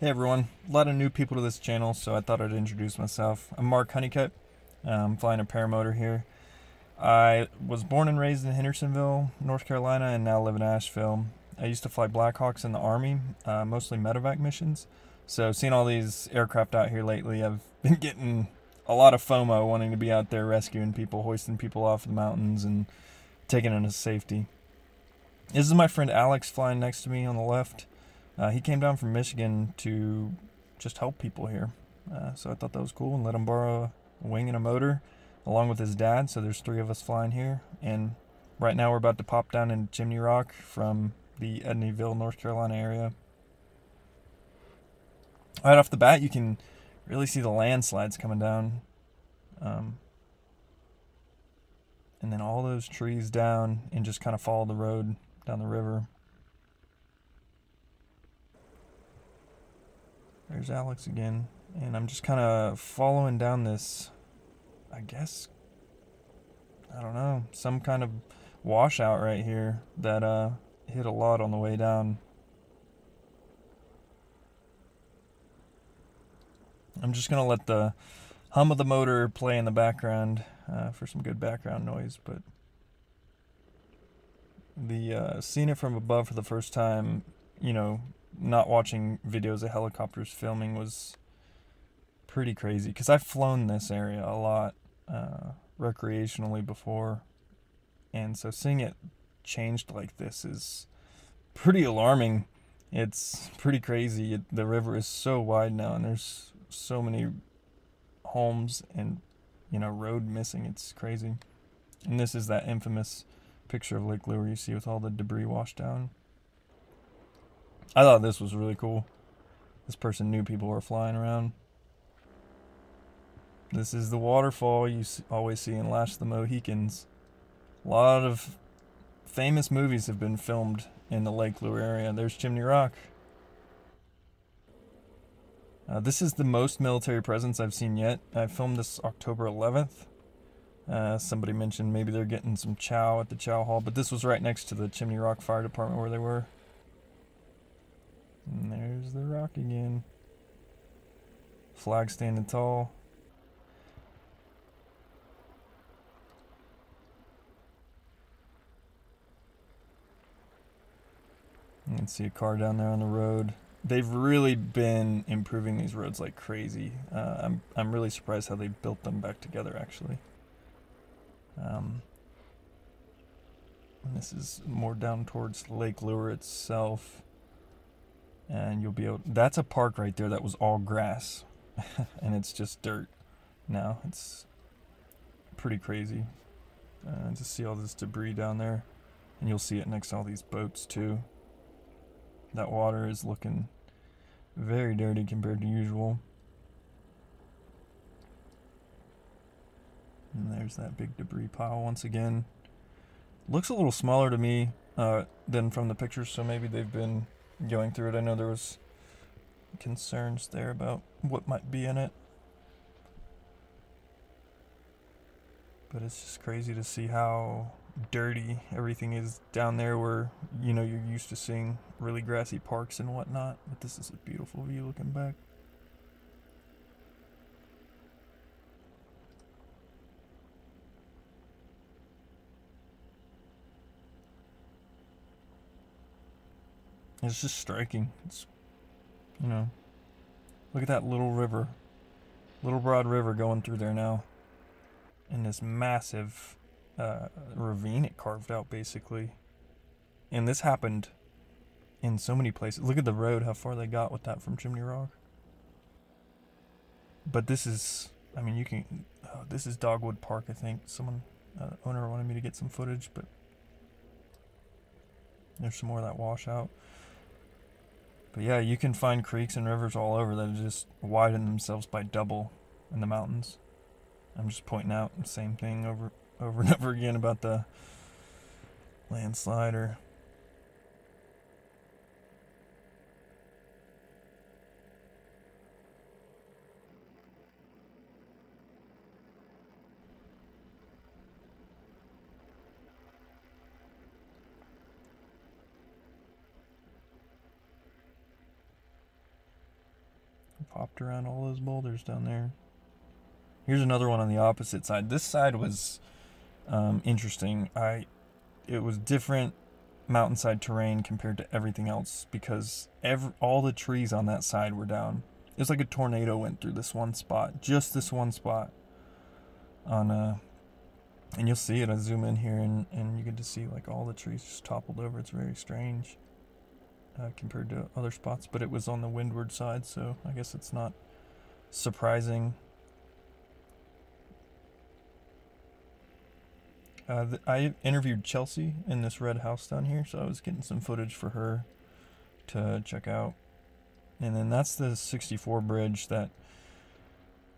Hey everyone, a lot of new people to this channel, so I thought I'd introduce myself. I'm Mark Honeycutt. I'm flying a paramotor here. I was born and raised in Hendersonville, North Carolina, and now live in Asheville. I used to fly Blackhawks in the Army, mostly medevac missions. So seeing all these aircraft out here lately, I've been getting a lot of FOMO wanting to be out there rescuing people, hoisting people off the mountains, and taking them to safety. This is my friend Alex flying next to me on the left. He came down from Michigan to just help people here. So I thought that was cool and let him borrow a wing and a motor along with his dad. So there's three of us flying here. And right now we're about to pop down into Chimney Rock from the Edneyville, North Carolina area. Right off the bat, you can really see the landslides coming down. And then all those trees down and just kind of follow the road down the river. There's Alex again, and I'm just kind of following down this, I guess, I don't know, some kind of washout right here that hit a lot on the way down. I'm just going to let the hum of the motor play in the background for some good background noise, but seeing it from above for the first time, not watching videos of helicopters filming was pretty crazy because I've flown this area a lot recreationally before, and so seeing it changed like this is pretty alarming. It's pretty crazy. The river is so wide now, and there's so many homes and road missing. It's crazy. And this is that infamous picture of Lake Lure you see with all the debris washed down. I thought this was really cool. This person knew people were flying around. This is the waterfall you always see in Lash the Mohicans. A lot of famous movies have been filmed in the Lake Lure area. There's Chimney Rock. This is the most military presence I've seen yet. I filmed this October 11th. Somebody mentioned maybe they're getting some chow at the chow hall, but this was right next to the Chimney Rock Fire Department where they were. And there's the rock again. Flag standing tall. You can see a car down there on the road. They've really been improving these roads like crazy. I'm really surprised how they built them back together, actually. And this is more down towards Lake Lure itself. And you'll be able, that's a park right there that was all grass and it's just dirt now. It's pretty crazy to see all this debris down there, and you'll see it next to all these boats too. That water is looking very dirty compared to usual. And there's that big debris pile once again. Looks a little smaller to me than from the pictures, so maybe they've been going through it. I know there was concerns there about what might be in it, but it's just crazy to see how dirty everything is down there where you're used to seeing really grassy parks and whatnot. But this is a beautiful view looking back. It's just striking. It's, look at that little river, little broad river going through there now, and this massive ravine it carved out basically. And this happened in so many places. Look at the road, how far they got with that from Chimney Rock. But this is, this is Dogwood Park, I think. Someone, owner wanted me to get some footage, but there's some more of that washout. But yeah, you can find creeks and rivers all over that just widen themselves by double in the mountains. I'm just pointing out the same thing over and over again about the landslide. Popped around all those boulders down there. Here's another one on the opposite side. This side was interesting. It was different mountainside terrain compared to everything else because all the trees on that side were down. It was like a tornado went through this one spot, just this one spot. And you'll see it. I zoom in here and you get to see like all the trees just toppled over. It's very strange compared to other spots, but it was on the windward side, so I guess it's not surprising. I interviewed Chelsea in this red house down here, so I was getting some footage for her to check out. And then that's the 64 bridge that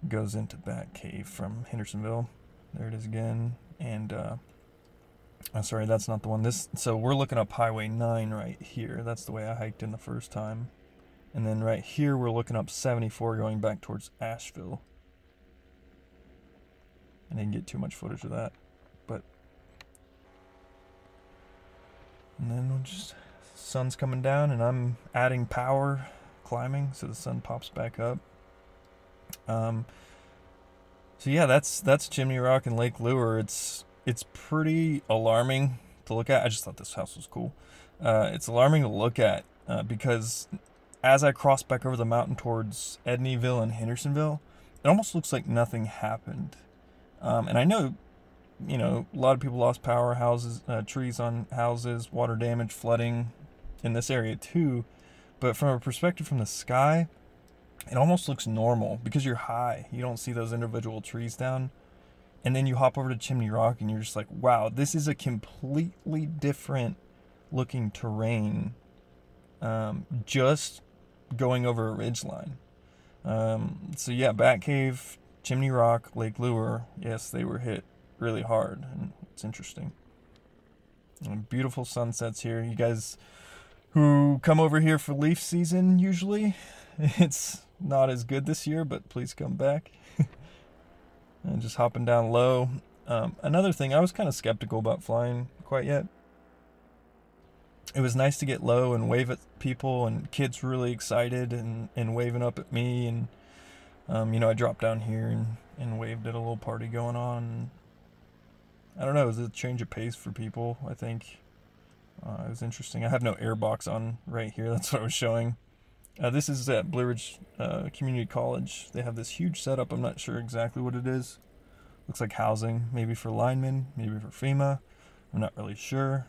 goes into Bat Cave from Hendersonville. There it is again. And sorry, that's not the one. So we're looking up Highway 9 right here. That's the way I hiked in the first time. And then right here we're looking up 74 going back towards Asheville. I didn't get too much footage of that, but and then we'll just, sun's coming down and I'm adding power climbing so the sun pops back up. So yeah, that's Chimney Rock and Lake Lure. It's pretty alarming to look at. I just thought this house was cool. It's alarming to look at because as I cross back over the mountain towards Edneyville and Hendersonville, it almost looks like nothing happened. And I know, a lot of people lost power, houses, trees on houses, water damage, flooding in this area too. But from a perspective from the sky, it almost looks normal because you're high. You don't see those individual trees down. And then you hop over to Chimney Rock and you're just like, wow, this is a completely different looking terrain just going over a ridgeline. So yeah, Bat Cave, Chimney Rock, Lake Lure, yes, they were hit really hard, and it's interesting. And beautiful sunsets here. You guys who come over here for leaf season, usually it's not as good this year, but please come back. And just hopping down low. Another thing, I was kind of skeptical about flying quite yet. It was nice to get low and wave at people, and kids really excited and waving up at me. And I dropped down here and waved at a little party going on. I don't know, it was a change of pace for people, I think. It was interesting. I have no air box on right here. That's what I was showing. This is at Blue Ridge Community College. They have this huge setup. I'm not sure exactly what it is. Looks like housing, maybe for linemen, maybe for FEMA. I'm not really sure.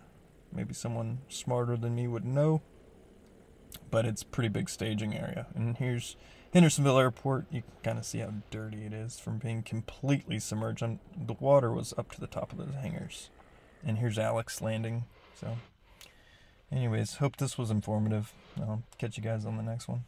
Maybe someone smarter than me would know. But it's a pretty big staging area. And here's Hendersonville Airport. You can kind of see how dirty it is from being completely submerged. The water was up to the top of those hangars. And here's Alex landing. So anyways, hope this was informative. I'll catch you guys on the next one.